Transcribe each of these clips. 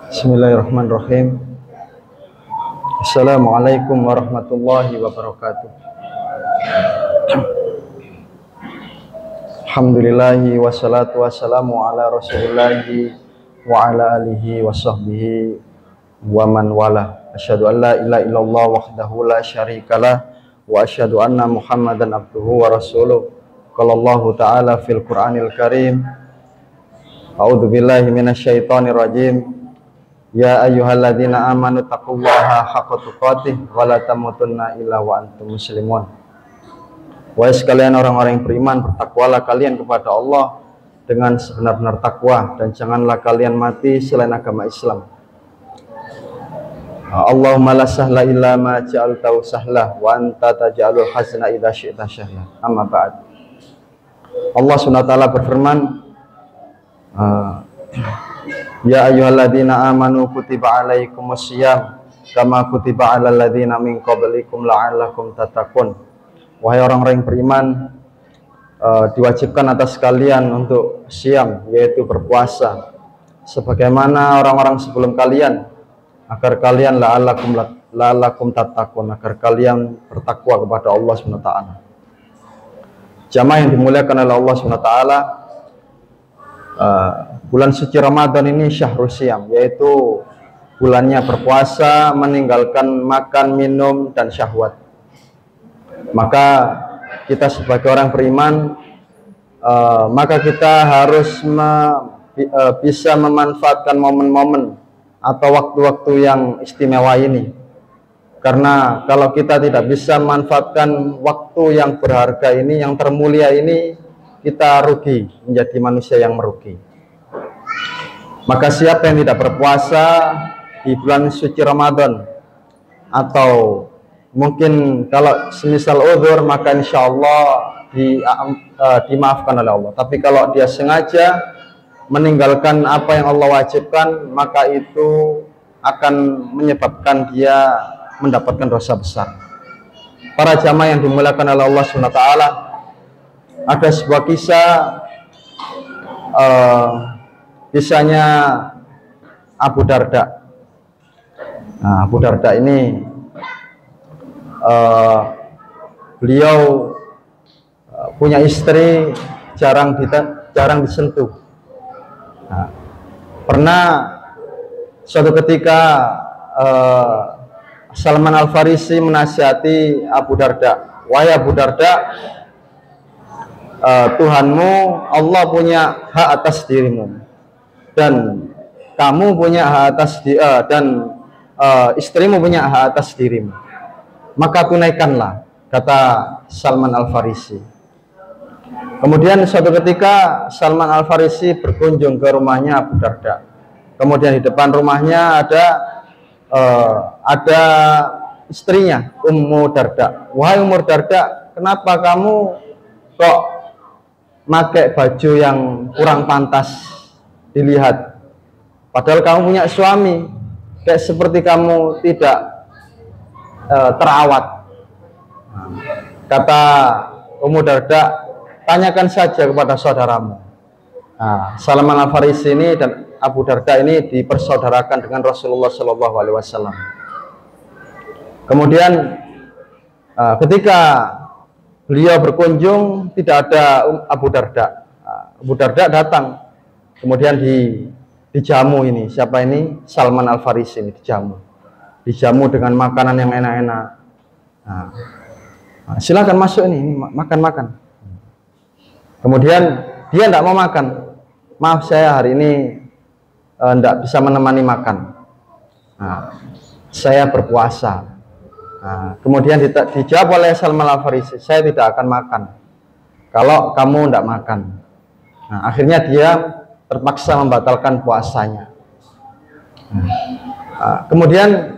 Bismillahirrahmanirrahim. Assalamualaikum warahmatullahi wabarakatuh. Alhamdulillahi wassalatu wassalamu ala rasulillahi wa ala alihi wa sahbihi wa man wala. Asyhadu an la ilaha illallah wahdahu la syarikalah wa asyhadu anna Muhammadan abduhu wa rasuluh. Qala Allah ta'ala fil Qur'anil Karim. A'udzu billahi minasyaitonir rajim. Ya ayyuhalladzina amanu taqullaha haqqa tuqatih wa la tamutunna illa wa antum muslimun. Wahai sekalian orang-orang yang beriman, bertakwalah kalian kepada Allah dengan sebenar-benar takwa dan janganlah kalian mati selain agama Islam. Allahumma la sahla illa ma ja'altahu sahla wa anta taj'alul hazna idza syi'ta sahla. Amma ba'd. Allah Subhanahu wa taala berfirman, ya ayyuhalladzina amanu kutiba alaikumusiyam kama kutiba alal ladzina min qablikum la'allakum tattaqun. Wahai orang-orang yang beriman, diwajibkan atas kalian untuk siam, yaitu berpuasa sebagaimana orang-orang sebelum kalian, agar kalian la'allakum tattaqun, agar kalian bertakwa kepada Allah Subhanahu wa taala. Jamaah yang dimuliakan oleh Allah Subhanahu wa taala, bulan suci Ramadan ini syahrul siyam, yaitu bulannya berpuasa, meninggalkan makan, minum, dan syahwat. Maka kita sebagai orang beriman, maka kita harus bisa memanfaatkan momen-momen atau waktu-waktu yang istimewa ini. Karena kalau kita tidak bisa memanfaatkan waktu yang berharga ini, yang termulia ini, kita rugi, menjadi manusia yang merugi. Maka siapa yang tidak berpuasa di bulan suci Ramadan, atau mungkin kalau semisal uzur, maka insya Allah dimaafkan oleh Allah. Tapi kalau dia sengaja meninggalkan apa yang Allah wajibkan, maka itu akan menyebabkan dia mendapatkan dosa besar. Para jamaah yang dimuliakan oleh Allah Subhanahu wa taala, ada sebuah kisahnya Abu Darda. Nah, Abu Darda ini beliau punya istri jarang disentuh. Nah, pernah suatu ketika Salman Al-Farisi menasihati Abu Darda, wahai Abu Darda, Tuhanmu Allah punya hak atas dirimu, dan kamu punya hak atas dan istrimu punya hak atas dirimu, maka tunaikanlah, kata Salman Al-Farisi. Kemudian suatu ketika Salman Al-Farisi berkunjung ke rumahnya Abu Darda. Kemudian di depan rumahnya ada istrinya, Ummu Darda. Wahai Ummu Darda, kenapa kamu kok pakai baju yang kurang pantas dilihat? Padahal kamu punya suami, kayak seperti kamu tidak terawat. Kata Ummu Darda, tanyakan saja kepada saudaramu. Nah, Salman Al-Farisi ini dan Abu Darda ini dipersaudarakan dengan Rasulullah Shallallahu Alaihi Wasallam. Kemudian ketika beliau berkunjung, tidak ada Abu Darda. Abu Darda datang, kemudian dijamu ini. Siapa ini? Salman Al-Farisi ini dijamu dengan makanan yang enak-enak. Silakan masuk ini makan. Kemudian dia tidak mau makan. Maaf, saya hari ini tidak bisa menemani makan. Saya berpuasa. Kemudian dijawab oleh Salman Al-Farisi, saya tidak akan makan kalau kamu tidak makan. Akhirnya dia terpaksa membatalkan puasanya. Kemudian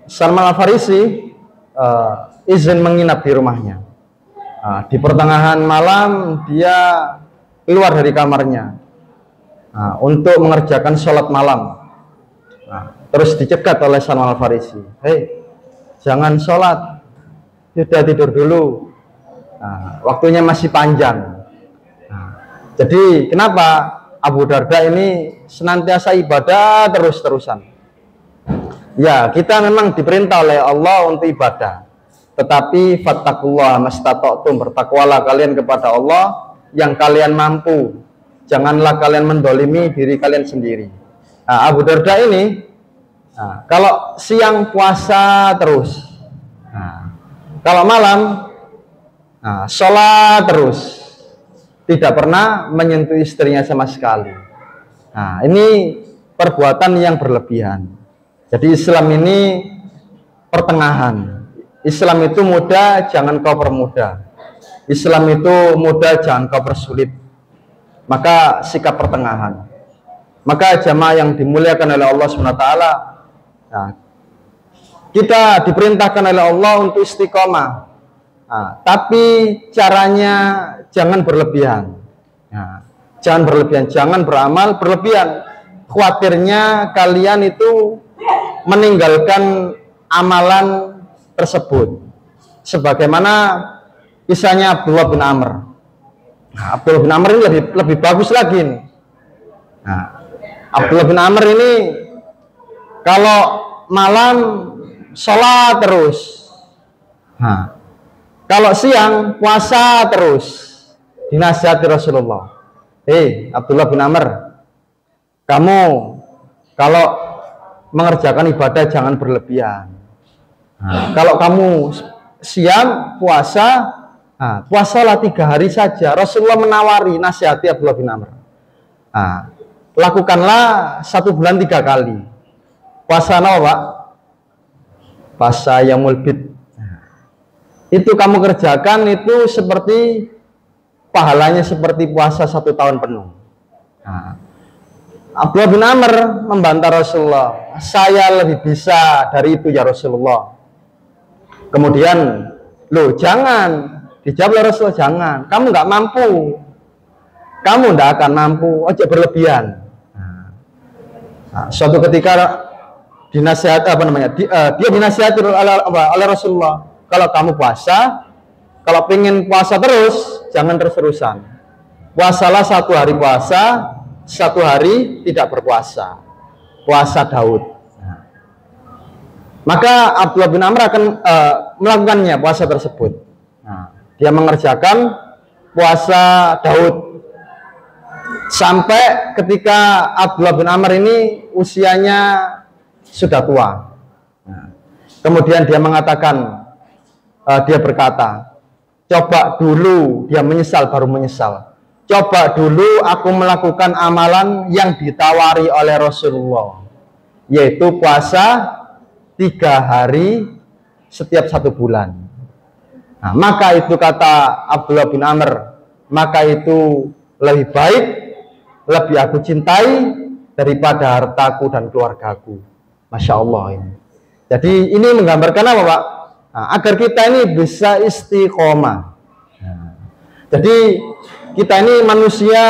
Salman Al-Farisi izin menginap di rumahnya. Di pertengahan malam dia keluar dari kamarnya untuk mengerjakan sholat malam. Terus dicegat oleh Salman Al-Farisi, hei, jangan sholat, sudah tidur dulu, waktunya masih panjang. Jadi kenapa Abu Darda ini senantiasa ibadah terus-terusan. Ya, kita memang diperintah oleh Allah untuk ibadah. Tetapi fattakullah mastata'tum, bertakwalah kalian kepada Allah yang kalian mampu. Janganlah kalian mendolimi diri kalian sendiri. Nah, Abu Darda ini, kalau siang puasa terus, kalau malam sholat terus, tidak pernah menyentuh istrinya sama sekali. Nah, ini perbuatan yang berlebihan. Jadi Islam ini pertengahan. Islam itu mudah, jangan kau permudah. Islam itu mudah, jangan kau persulit. Maka sikap pertengahan. Maka jamaah yang dimuliakan oleh Allah SWT, kita diperintahkan oleh Allah untuk istiqomah. Tapi caranya jangan berlebihan. Jangan berlebihan, jangan beramal berlebihan. Khawatirnya kalian itu meninggalkan amalan tersebut. Sebagaimana kisahnya Abdullah bin Amr. Abdullah bin Amr ini lebih bagus lagi nih. Abdullah bin Amr ini kalau malam sholat terus, kalau siang puasa terus. Dinasihati Rasulullah, Abdullah bin Amr, kamu kalau mengerjakan ibadah jangan berlebihan. Kalau kamu siang puasa, puasalah 3 hari saja. Rasulullah menawari, nasihati Abdullah bin Amr, lakukanlah 1 bulan 3 kali. Puasa apa, Pak? Puasa Yaumul Bid. Itu kamu kerjakan itu seperti pahalanya seperti puasa 1 tahun penuh. Abdullah bin Amr membantah Rasulullah, saya lebih bisa dari itu ya Rasulullah. Kemudian, loh jangan, dijawab oleh Rasulullah, jangan, kamu nggak mampu, kamu nggak akan mampu, ojo berlebihan. Suatu ketika dinasihati dia dinasihati oleh Rasulullah, kalau kamu puasa, kalau pengen puasa terus, jangan terus-terusan. Puasalah 1 hari puasa, 1 hari tidak berpuasa. Puasa Daud. Maka Abdullah bin Amr akan melakukannya puasa tersebut. Dia mengerjakan puasa Daud sampai ketika Abdullah bin Amr ini usianya sudah tua. Kemudian dia mengatakan, dia berkata, coba dulu, dia menyesal baru menyesal. Coba dulu aku melakukan amalan yang ditawari oleh Rasulullah, yaitu puasa 3 hari setiap 1 bulan. Maka itu kata Abdullah bin Amr, maka itu lebih baik, lebih aku cintai daripada hartaku dan keluargaku. Masya Allah ini. Jadi ini menggambarkan apa, Pak? Agar kita ini bisa istiqomah. Jadi kita ini manusia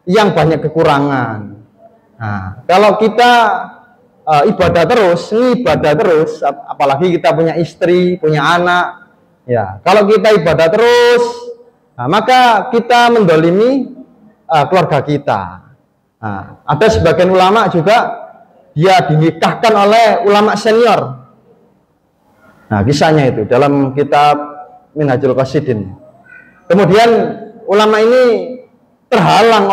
yang banyak kekurangan. Kalau kita ibadah terus, apalagi kita punya istri, punya anak, ya. Kalau kita ibadah terus, maka kita mendolimi keluarga kita. Ada sebagian ulama juga dia dinikahkan oleh ulama senior. Kisahnya itu dalam kitab Minhajul Qasidin. Kemudian ulama ini terhalang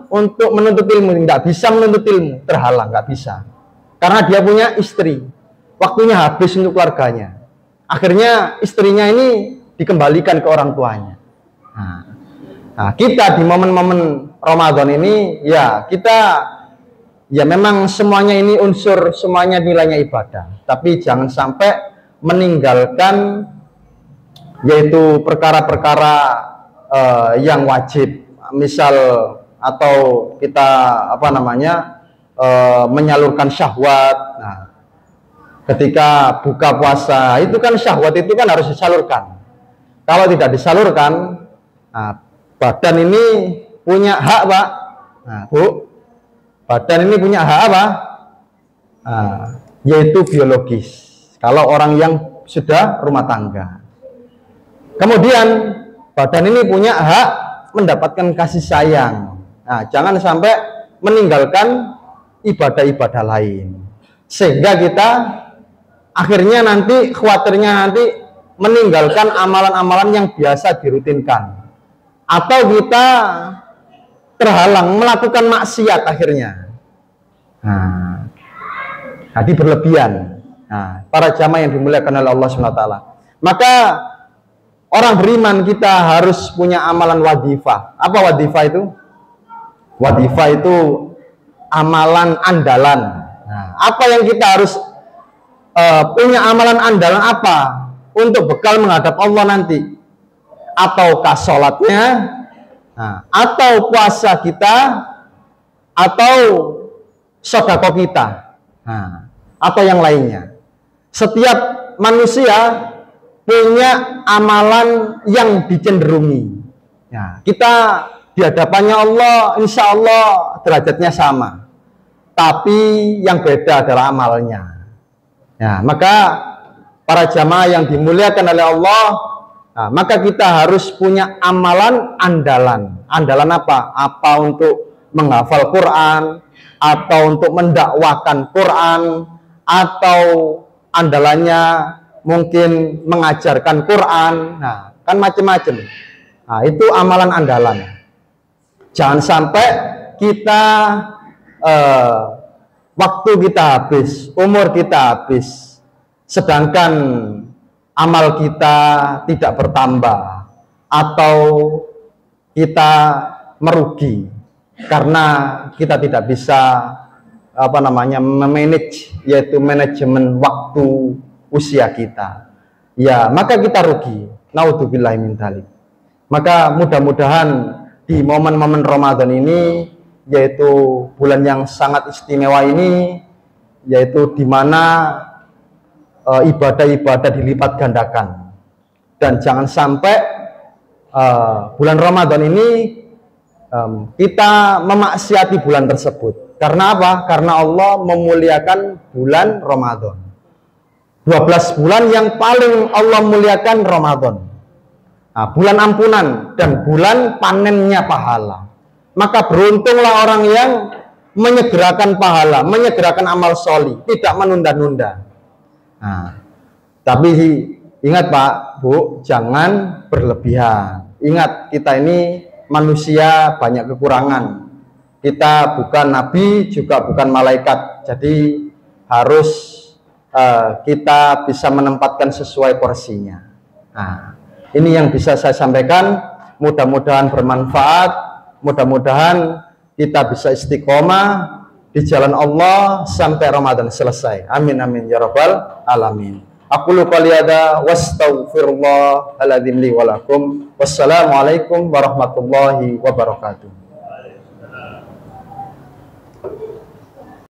untuk menuntut ilmu, nggak bisa menuntut ilmu, terhalang, nggak bisa, karena dia punya istri, waktunya habis untuk keluarganya. Akhirnya istrinya ini dikembalikan ke orang tuanya. Kita di momen-momen Ramadan ini, ya kita, ya memang semuanya ini unsur, semuanya nilainya ibadah, tapi jangan sampai meninggalkan yaitu perkara-perkara yang wajib, misal atau kita menyalurkan syahwat. Ketika buka puasa itu kan syahwat itu kan harus disalurkan. Kalau tidak disalurkan, badan ini punya hak, Pak. Bu, badan ini punya hak apa? Yaitu biologis. Kalau orang yang sudah rumah tangga. Kemudian badan ini punya hak mendapatkan kasih sayang. Nah, jangan sampai meninggalkan ibadah-ibadah lain, sehingga kita akhirnya nanti khawatirnya nanti meninggalkan amalan-amalan yang biasa dirutinkan, atau kita terhalang melakukan maksiat akhirnya. Nah, jadi berlebihan. Nah, para jamaah yang dimuliakan oleh Allah SWT, maka orang beriman kita harus punya amalan wadifah. Apa wadifah itu? Wadifah itu amalan andalan. Nah, apa yang kita harus punya amalan andalan apa untuk bekal menghadap Allah nanti? Ataukah sholatnya, nah, atau puasa kita, atau sedekah kita, nah, atau yang lainnya. Setiap manusia punya amalan yang dicenderungi. Ya, kita di hadapannya Allah, insya Allah derajatnya sama, tapi yang beda adalah amalnya. Ya, maka para jamaah yang dimuliakan oleh Allah, nah, maka kita harus punya amalan andalan. Andalan apa? Apa untuk menghafal Quran, atau untuk mendakwakan Quran, atau andalannya mungkin mengajarkan Quran. Nah, kan macam-macam. Nah, itu amalan andalan. Jangan sampai kita waktu kita habis, umur kita habis, sedangkan amal kita tidak bertambah, atau kita merugi karena kita tidak bisa memanage, yaitu manajemen waktu usia kita. Ya, maka kita rugi. Naudzubillahi min dzalik. Maka mudah-mudahan di momen-momen Ramadan ini, yaitu bulan yang sangat istimewa ini, yaitu di mana ibadah-ibadah dilipat gandakan, dan jangan sampai bulan Ramadan ini kita memaksiati bulan tersebut. Karena apa? Karena Allah memuliakan bulan Ramadan. 12 bulan yang paling Allah muliakan Ramadan. Nah, bulan ampunan dan bulan panennya pahala. Maka beruntunglah orang yang menyegerakan pahala, menyegerakan amal solih, tidak menunda-nunda. Nah, tapi ingat Pak, Bu, jangan berlebihan. Ingat, kita ini manusia, banyak kekurangan. Kita bukan nabi, juga bukan malaikat. Jadi harus kita bisa menempatkan sesuai porsinya. Nah, ini yang bisa saya sampaikan. Mudah-mudahan bermanfaat. Mudah-mudahan kita bisa istiqomah di jalan Allah sampai Ramadan selesai. Amin amin ya rabbal alamin. Aqulu qouli hadza wastaghfirullah aladzim li wa lakum. Wassalamualaikum warahmatullahi wabarakatuh.